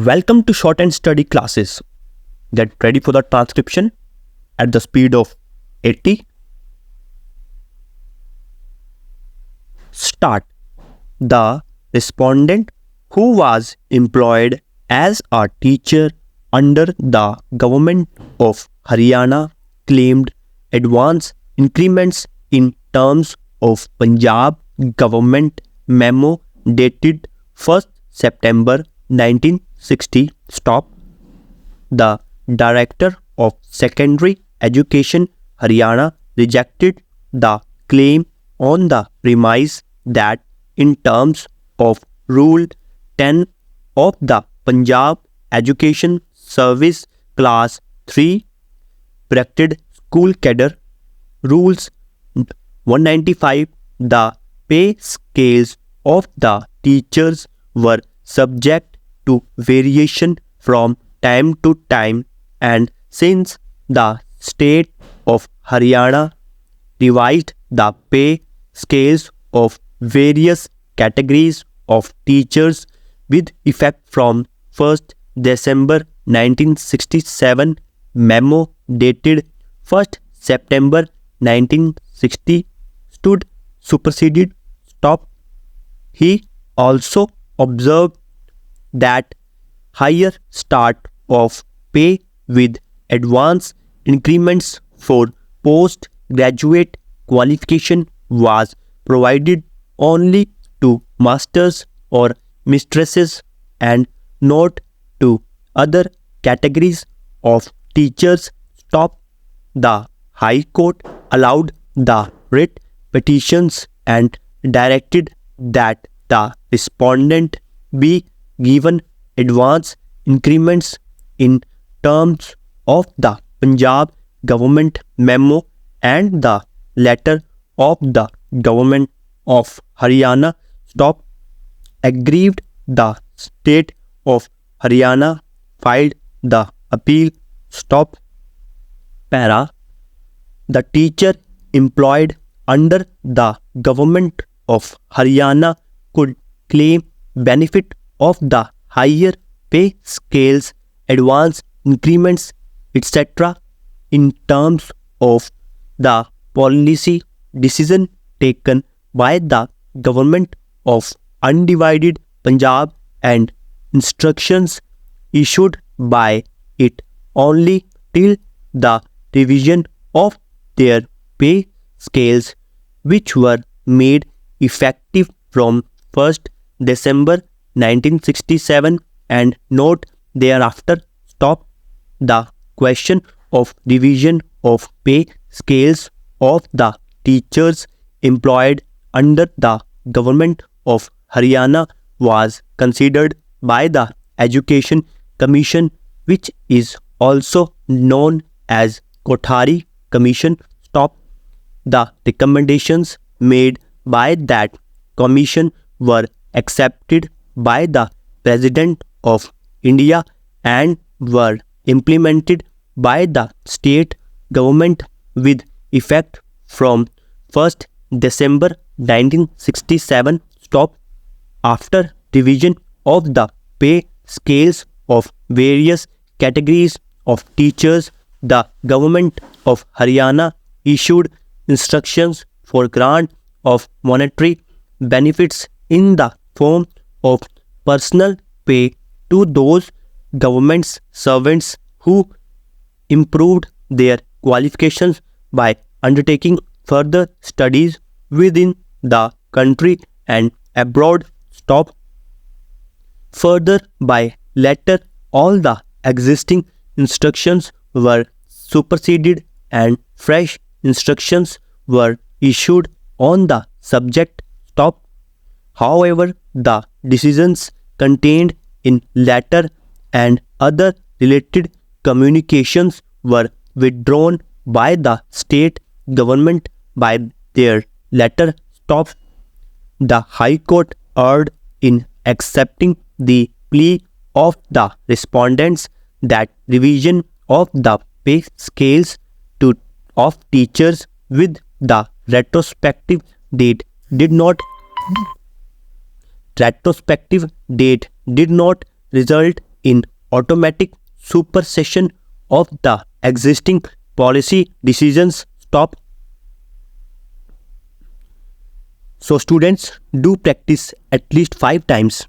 Welcome to Shorthand Study Classes. Get ready for the transcription at the speed of 80. Start. The respondent who was employed as a teacher under the government of Haryana claimed advance increments in terms of Punjab government memo dated 1st September 1960. Stop. The Director of Secondary Education Haryana rejected the claim on the premise that in terms of Rule 10 of the Punjab Education Service Class 3 Bracketed School Cadre Rules 195, the pay scales of the teachers were subject to variation from time to time, and since the state of Haryana revised the pay scales of various categories of teachers with effect from 1st December 1967, memo dated 1st September 1960 stood superseded. Stop. He also observed that higher start of pay with advance increments for postgraduate qualification was provided only to masters or mistresses and not to other categories of teachers. Stop. The High Court allowed the writ petitions and directed that the respondent be given advance increments in terms of the Punjab government memo and the letter of the government of Haryana. Stop. Aggrieved, the state of Haryana filed the appeal. Stop. Para. The teacher employed under the government of Haryana could claim benefit of the higher pay scales, advance increments, etc. in terms of the policy decision taken by the government of undivided Punjab and instructions issued by it only till the revision of their pay scales, which were made effective from 1st December 1967 and not thereafter. Stop. The question of revision of pay scales of the teachers employed under the government of Haryana was considered by the Education Commission, which is also known as Kothari Commission. Stop. The recommendations made by that commission were accepted by the President of India and were implemented by the state government with effect from 1st December 1967. Stop. After revision of the pay scales of various categories of teachers, the government of Haryana issued instructions for grant of monetary benefits in the form of personal pay to those government servants who improved their qualifications by undertaking further studies within the country and abroad. Stop. Further, by letter, all the existing instructions were superseded and fresh instructions were issued on the subject. Stop. However, the decisions contained in letter and other related communications were withdrawn by the state government by their letter. Stop. The High Court erred in accepting the plea of the respondents that revision of the pay scales of teachers with the retrospective date did not result in automatic supersession of the existing policy decisions. Stop. So students, do practice at least 5 times.